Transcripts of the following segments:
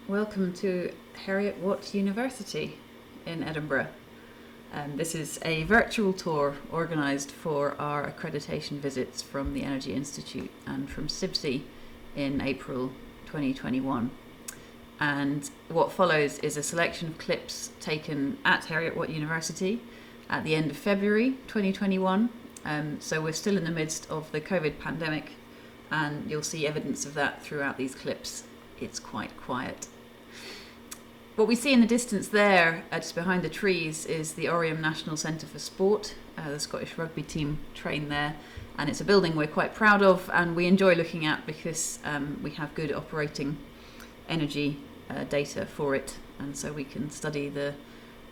Welcome to Heriot University in Edinburgh. This is a virtual tour organised for our accreditation visits from the Energy Institute and from CIBSE in April 2021. And what follows is a selection of clips taken at Heriot University at the end of February 2021. So we're still in the midst of the COVID pandemic, and you'll see evidence of that throughout these clips. It's quite quiet. What we see in the distance there, just behind the trees, is the Oriam National Centre for Sport. The Scottish rugby team train there, and it's a building we're quite proud of and we enjoy looking at because we have good operating energy data for it, and so we can study the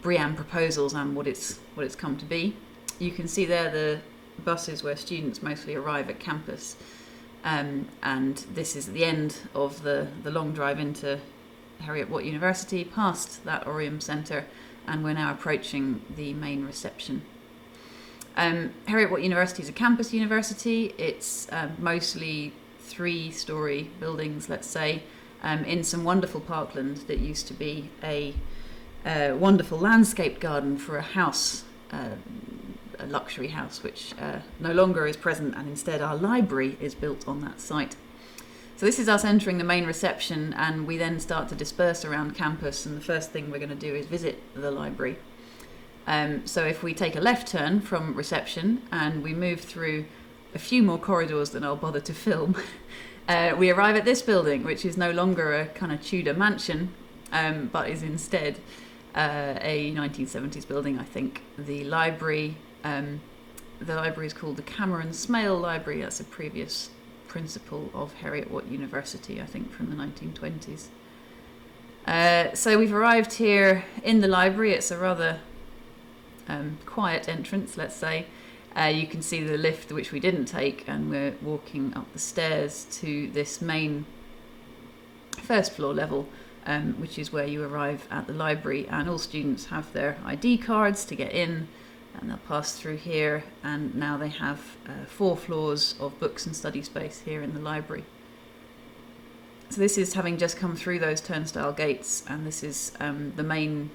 BREEAM proposals and what it's come to be. You can see there the buses where students mostly arrive at campus, and this is the end of the long drive into Heriot University, past that Oriam Centre, and we're now approaching the main reception. Heriot University is a campus university. It's mostly 3-storey buildings, let's say, in some wonderful parkland that used to be a wonderful landscaped garden for a house, a luxury house, which no longer is present, and instead our library is built on that site. So this is us entering the main reception, and we then start to disperse around campus, and the first thing we're going to do is visit the library. So if we take a left turn from reception and we move through a few more corridors than I'll bother to film, we arrive at this building, which is no longer a kind of Tudor mansion, but is instead a 1970s building, I think. The library is called the Cameron Smale Library. That's a previous principal of Heriot University, I think, from the 1920s. So we've arrived here in the library. It's a rather quiet entrance, let's say. You can see the lift, which we didn't take, and we're walking up the stairs to this main first floor level, which is where you arrive at the library, and all students have their ID cards to get in, and they'll pass through here, and now they have 4 floors of books and study space here in the library. So this is having just come through those turnstile gates, and this is the main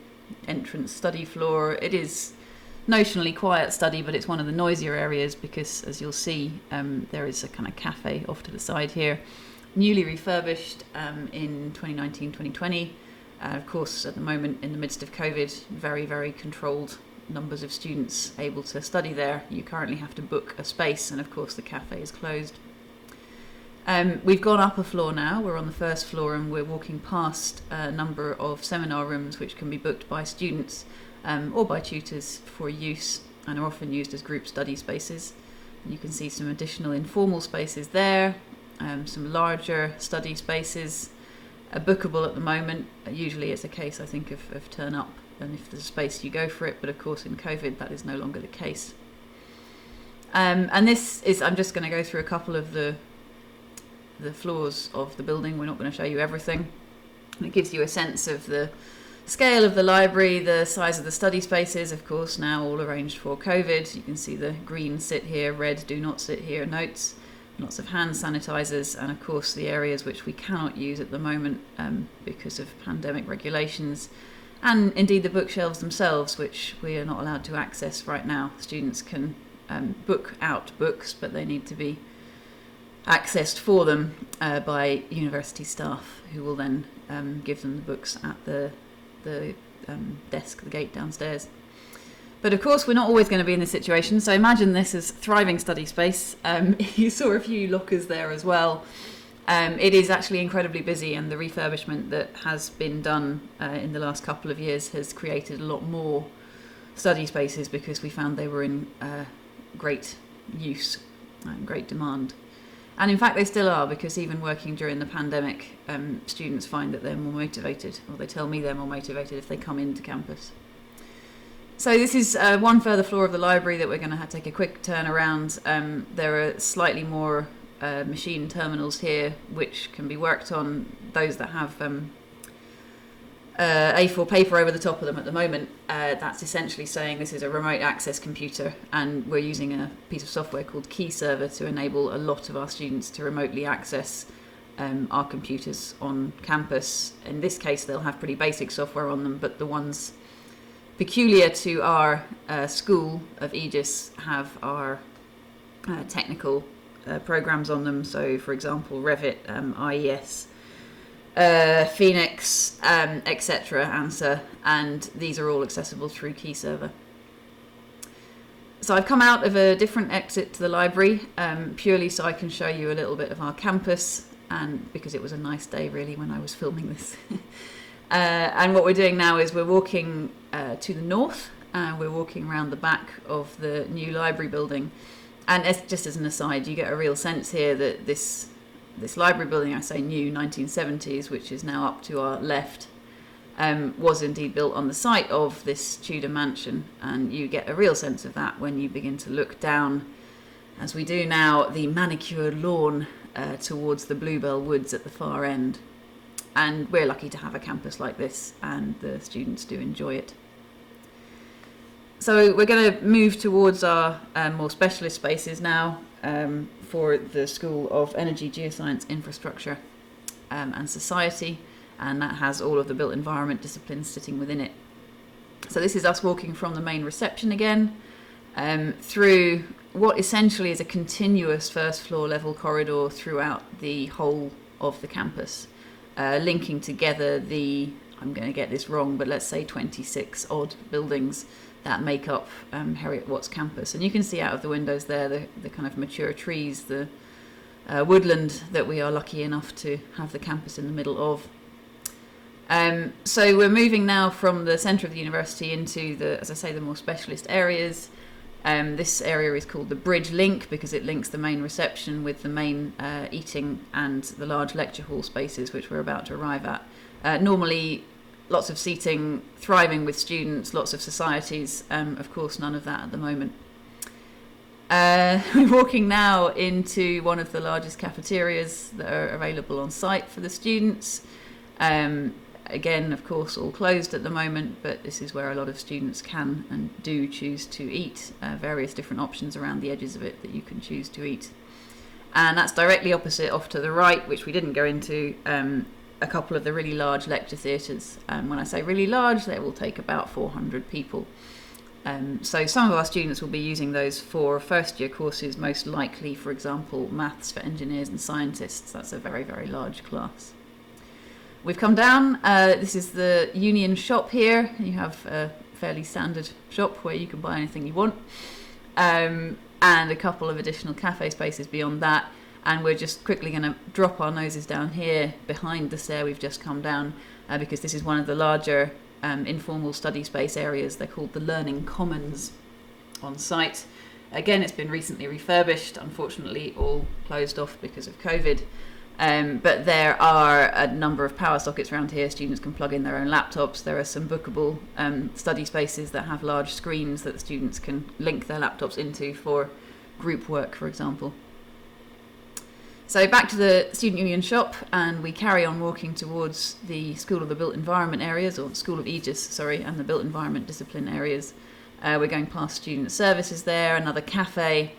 entrance study floor. It is notionally quiet study, but it's one of the noisier areas because, as you'll see, there is a kind of cafe off to the side here, newly refurbished in 2019-2020. Of course, at the moment, in the midst of COVID, very, very controlled numbers of students able to study there. You currently have to book a space, and of course the cafe is closed. We've gone up a floor now. We're on the first floor, and we're walking past a number of seminar rooms which can be booked by students or by tutors for use, and are often used as group study spaces. You can see some additional informal spaces there, some larger study spaces, bookable at the moment. Usually it's a case, I think, of turn up, and if there's space you go for it, but of course in COVID that is no longer the case. And this is, I'm just going to go through a couple of the floors of the building. We're not going to show you everything. And it gives you a sense of the scale of the library, the size of the study spaces, of course now all arranged for COVID. You can see the green sit here, red do not sit here notes, lots of hand sanitizers, and of course the areas which we cannot use at the moment because of pandemic regulations. And indeed the bookshelves themselves, which we are not allowed to access right now. Students can book out books, but they need to be accessed for them by university staff, who will then give them the books at the desk, the gate downstairs. But of course we're not always going to be in this situation, so imagine this as thriving study space. You saw a few lockers there as well. It is actually incredibly busy, and the refurbishment that has been done in the last couple of years has created a lot more study spaces because we found they were in great use, great demand. And in fact they still are, because even working during the pandemic, students find that they're more motivated, or they tell me they're more motivated if they come into campus. So this is one further floor of the library that we're going to take a quick turn around. There are slightly more machine terminals here which can be worked on. Those that have A4 paper over the top of them at the moment, that's essentially saying this is a remote access computer, and we're using a piece of software called Key Server to enable a lot of our students to remotely access our computers on campus. In this case, they'll have pretty basic software on them, but the ones peculiar to our school of Aegis have our technical programs on them. So, for example, Revit, IES, Phoenix, etc., ANSA, and these are all accessible through Key Server. So I've come out of a different exit to the library, purely so I can show you a little bit of our campus, and because it was a nice day really when I was filming this. And what we're doing now is we're walking to the north, we're walking around the back of the new library building. And just as an aside, you get a real sense here that this library building, I say new, 1970s, which is now up to our left, was indeed built on the site of this Tudor mansion, and you get a real sense of that when you begin to look down, as we do now, the manicured lawn towards the Bluebell Woods at the far end. And we're lucky to have a campus like this, and the students do enjoy it. So we're going to move towards our more specialist spaces now for the School of Energy, Geoscience, Infrastructure and Society, and that has all of the built environment disciplines sitting within it. So this is us walking from the main reception again through what essentially is a continuous first floor level corridor throughout the whole of the campus, linking together the, I'm going to get this wrong, but let's say 26 odd buildings that make up Heriot Watts campus. And you can see out of the windows there the kind of mature trees, the woodland that we are lucky enough to have the campus in the middle of. So we're moving now from the centre of the university into the, as I say, the more specialist areas. This area is called the Bridge Link because it links the main reception with the main eating and the large lecture hall spaces which we're about to arrive at. Normally lots of seating, thriving with students, lots of societies, of course none of that at the moment. We're walking now into one of the largest cafeterias that are available on site for the students. Again, of course, all closed at the moment, but this is where a lot of students can and do choose to eat, various different options around the edges of it that you can choose to eat. And that's directly opposite, off to the right, which we didn't go into, a couple of the really large lecture theatres. When I say really large, they will take about 400 people. So some of our students will be using those for first year courses, most likely, for example, maths for engineers and scientists. That's a very, very large class. We've come down, this is the Union shop here. You have a fairly standard shop where you can buy anything you want, and a couple of additional cafe spaces beyond that. And we're just quickly going to drop our noses down here behind the stair we've just come down, because this is one of the larger informal study space areas. They're called the Learning Commons on site. Again, it's been recently refurbished, unfortunately all closed off because of COVID. But there are a number of power sockets around here. Students can plug in their own laptops. There are some bookable study spaces that have large screens that the students can link their laptops into for group work, for example. So back to the Student Union shop, and we carry on walking towards the School of the Built Environment areas, or School of Aegis, sorry, and the Built Environment discipline areas. We're going past student services there, another cafe,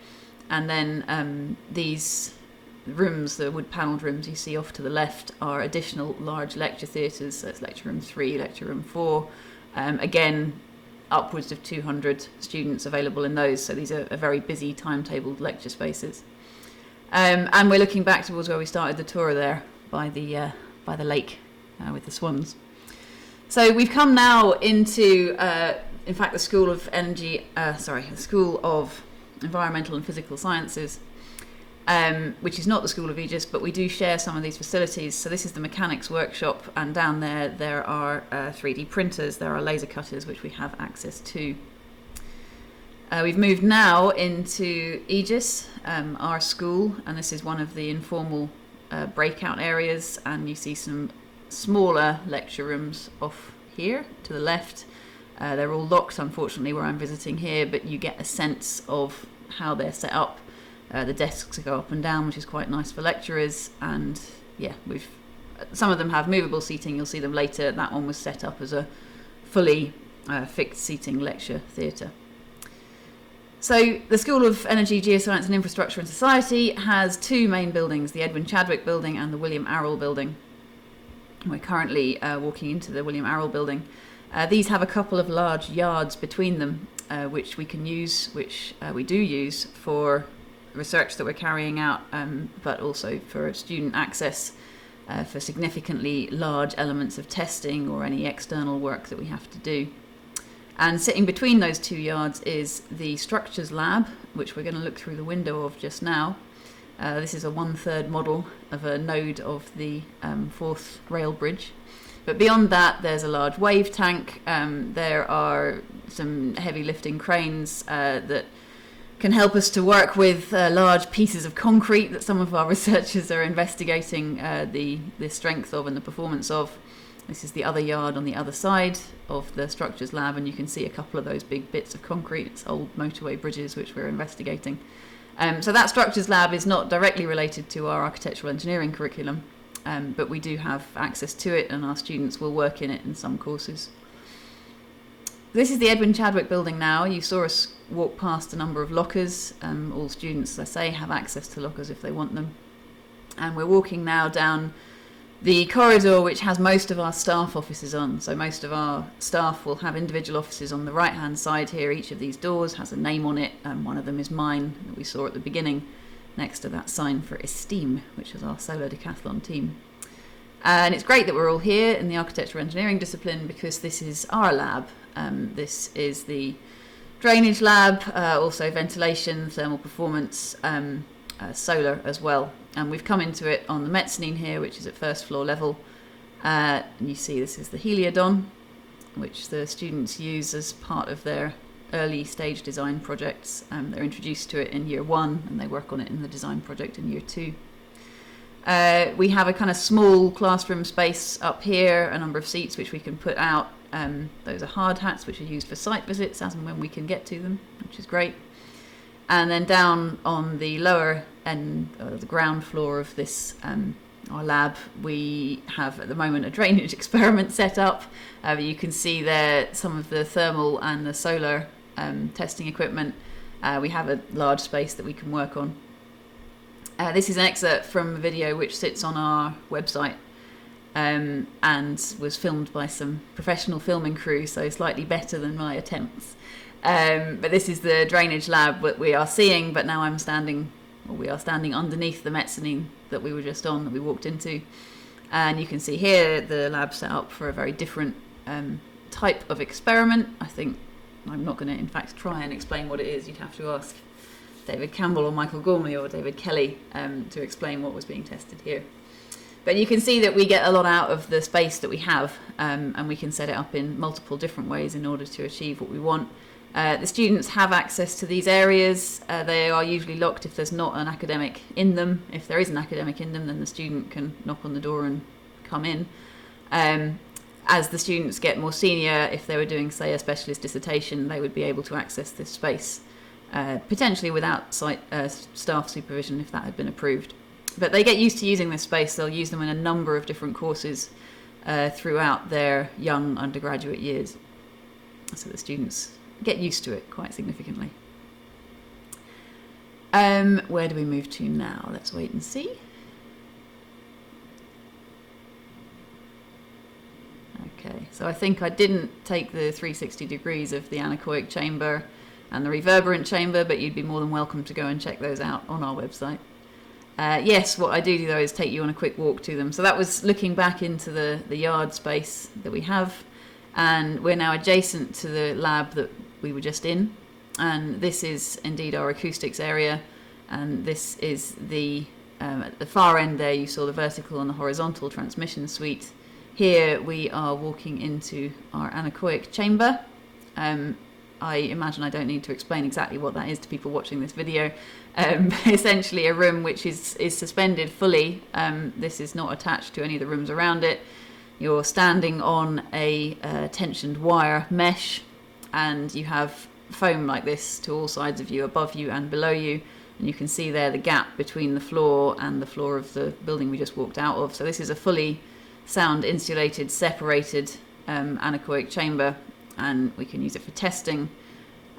and then these rooms, the wood-panelled rooms you see off to the left, are additional large lecture theatres. So it's lecture room 3, lecture room 4. Again, upwards of 200 students available in those. So these are very busy timetabled lecture spaces. And we're looking back towards where we started the tour there, by the lake with the swans. So we've come now into, in fact, the School of the School of Environmental and Physical Sciences. Which is not the School of Aegis, but we do share some of these facilities. So this is the mechanics workshop, and down there are 3D printers, there are laser cutters, which we have access to. We've moved now into Aegis, our school, and this is one of the informal breakout areas, and you see some smaller lecture rooms off here to the left. They're all locked, unfortunately, where I'm visiting here, but you get a sense of how they're set up. The desks go up and down, which is quite nice for lecturers, and yeah, some of them have movable seating. You'll see them later. That one was set up as a fully fixed seating lecture theatre. So the School of Energy, Geoscience and Infrastructure and Society has two main buildings, the Edwin Chadwick building and the William Arrol building. We're currently walking into the William Arrol building. These have a couple of large yards between them, which we can use, which we do use for research that we're carrying out, but also for student access for significantly large elements of testing or any external work that we have to do. And sitting between those two yards is the structures lab, which we're going to look through the window of just now. This is a 1/3 model of a node of the fourth rail bridge. But beyond that, there's a large wave tank. There are some heavy lifting cranes that can help us to work with large pieces of concrete that some of our researchers are investigating the strength of and the performance of. This is the other yard on the other side of the structures lab, and you can see a couple of those big bits of concrete. It's old motorway bridges which we're investigating. So that structures lab is not directly related to our architectural engineering curriculum, but we do have access to it, and our students will work in it in some courses. This is the Edwin Chadwick building now. You saw us walk past a number of lockers. All students, as I say, have access to lockers if they want them. And we're walking now down the corridor which has most of our staff offices on. So most of our staff will have individual offices on the right hand side here. Each of these doors has a name on it, and one of them is mine that we saw at the beginning next to that sign for Esteem, which is our solar decathlon team. And it's great that we're all here in the architectural engineering discipline because this is our lab. This is the drainage lab, also ventilation, thermal performance, solar as well. And we've come into it on the mezzanine here, which is at first floor level. And you see this is the Heliodon, which the students use as part of their early stage design projects. They're introduced to it in year 1 and they work on it in the design project in year 2. We have a kind of small classroom space up here, a number of seats which we can put out. Those are hard hats which are used for site visits as and when we can get to them, which is great. And then down on the lower end, the ground floor of this, our lab, we have at the moment a drainage experiment set up. You can see there some of the thermal and the solar testing equipment. We have a large space that we can work on. This is an excerpt from a video which sits on our website and was filmed by some professional filming crew, so slightly better than my attempts. But this is the drainage lab that we are seeing, but now we are standing underneath the mezzanine that we were just on, that we walked into. And you can see here the lab set up for a very different type of experiment. I think I'm not going to, in fact, try and explain what it is. You'd have to ask David Campbell or Michael Gormley or David Kelly to explain what was being tested here. But you can see that we get a lot out of the space that we have, and we can set it up in multiple different ways in order to achieve what we want. The students have access to these areas. They are usually locked if there's not an academic in them. If there is an academic in them, then the student can knock on the door and come in. As the students get more senior, if they were doing, say, a specialist dissertation, they would be able to access this space, potentially without staff supervision if that had been approved. But they get used to using this space. They'll use them in a number of different courses throughout their young undergraduate years. So the students get used to it quite significantly. Where do we move to now? Let's wait and see. Okay, so I think I didn't take the 360 degrees of the anechoic chamber and the reverberant chamber, but you'd be more than welcome to go and check those out on our website. Yes, what I do though is take you on a quick walk to them. So that was looking back into the yard space that we have, and we're now adjacent to the lab that we were just in, and this is indeed our acoustics area, and this is at the far end there you saw the vertical and the horizontal transmission suite. Here we are walking into our anechoic chamber. I imagine I don't need to explain exactly what that is to people watching this video. Essentially a room which is suspended fully. This is not attached to any of the rooms around it. You're standing on a tensioned wire mesh, and you have foam like this to all sides of you, above you and below you. And you can see there the gap between the floor and the floor of the building we just walked out of. So this is a fully sound insulated, separated anechoic chamber, and we can use it for testing.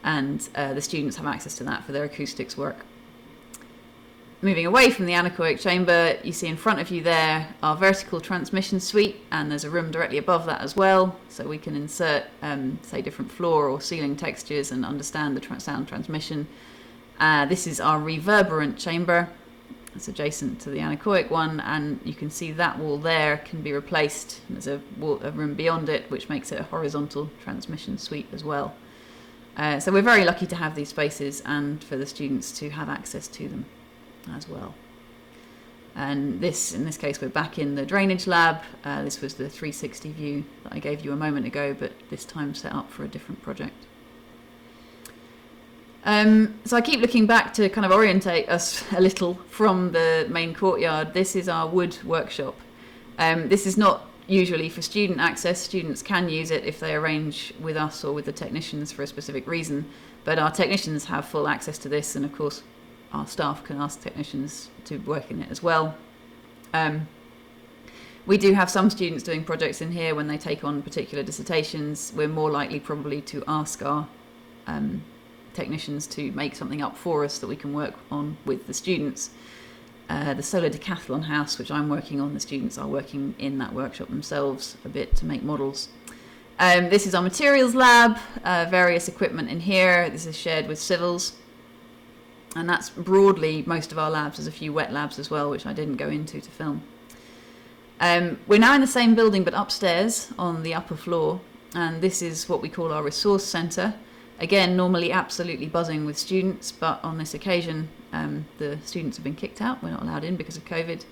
and the students have access to that for their acoustics work. Moving away from the anechoic chamber, you see in front of you there our vertical transmission suite, and there's a room directly above that as well, so we can insert, say, different floor or ceiling textures and understand the sound transmission. This is our reverberant chamber. It's adjacent to the anechoic one, and you can see that wall there can be replaced. There's a room beyond it, which makes it a horizontal transmission suite as well. So we're very lucky to have these spaces and for the students to have access to them as well. And in this case, we're back in the drainage lab. This was the 360 view that I gave you a moment ago, but this time set up for a different project. So I keep looking back to kind of orientate us a little from the main courtyard. This is our wood workshop. This is not usually for student access. Students can use it if they arrange with us or with the technicians for a specific reason, but our technicians have full access to this, and of course our staff can ask technicians to work in it as well. We do have some students doing projects in here when they take on particular dissertations. We're more likely probably to ask our technicians to make something up for us that we can work on with the students. The solar decathlon house, which I'm working on, the students are working in that workshop themselves a bit to make models. This is our materials lab, various equipment in here. This is shared with civils. And that's broadly most of our labs. There's a few wet labs as well, which I didn't go into to film. We're now in the same building, but upstairs on the upper floor. And this is what we call our resource centre. Again, normally absolutely buzzing with students, but on this occasion, the students have been kicked out. We're not allowed in because of COVID.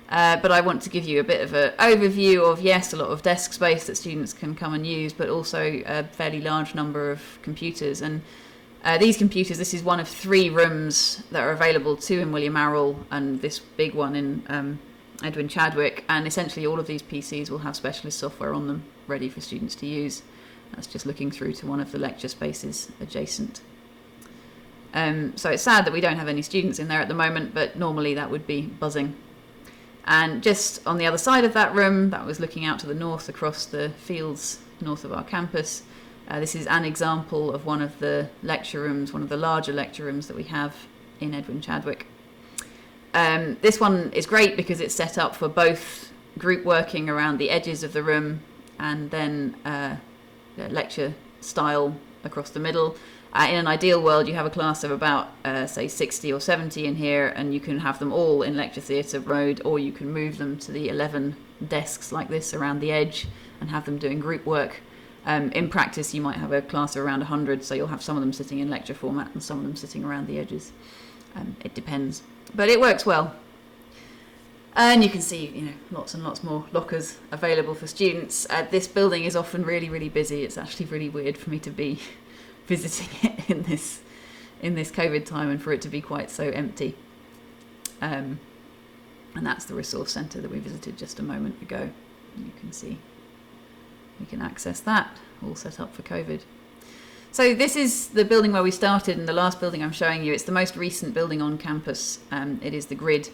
But I want to give you a bit of an overview of, yes, a lot of desk space that students can come and use, but also a fairly large number of computers. And these computers, this is one of 3 rooms that are available, 2 in William Arrell and this big one in Edwin Chadwick. And essentially all of these PCs will have specialist software on them ready for students to use. That's just looking through to one of the lecture spaces adjacent. So it's sad that we don't have any students in there at the moment, but normally that would be buzzing. And just on the other side of that room, that was looking out to the north across the fields north of our campus. This is an example of one of the lecture rooms, one of the larger lecture rooms that we have in Edwin Chadwick. This one is great because it's set up for both group working around the edges of the room and then lecture style across the middle. In an ideal world, you have a class of about, say, 60 or 70 in here, and you can have them all in lecture theatre mode, or you can move them to the 11 desks like this around the edge and have them doing group work. In practice, you might have a class of around 100, so you'll have some of them sitting in lecture format and some of them sitting around the edges. It depends, but it works well. And you can see, lots and lots more lockers available for students. This building is often really, really busy. It's actually really weird for me to be visiting it in this COVID time and for it to be quite so empty. And that's the resource centre that we visited just a moment ago. You can see we can access that, all set up for COVID. So this is the building where we started, and the last building I'm showing you, it's the most recent building on campus. It is the grid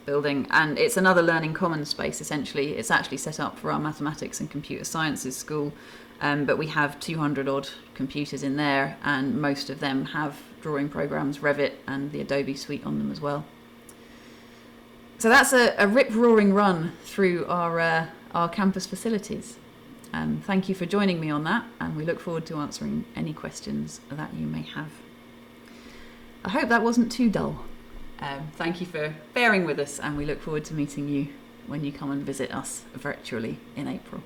building, and it's another learning commons space essentially. It's actually set up for our mathematics and computer sciences school, but we have 200 odd computers in there, and most of them have drawing programs, Revit and the Adobe suite on them as well. So that's a rip-roaring run through our campus facilities. Thank you for joining me on that, and we look forward to answering any questions that you may have. I hope that wasn't too dull. Thank you for bearing with us, and we look forward to meeting you when you come and visit us virtually in April.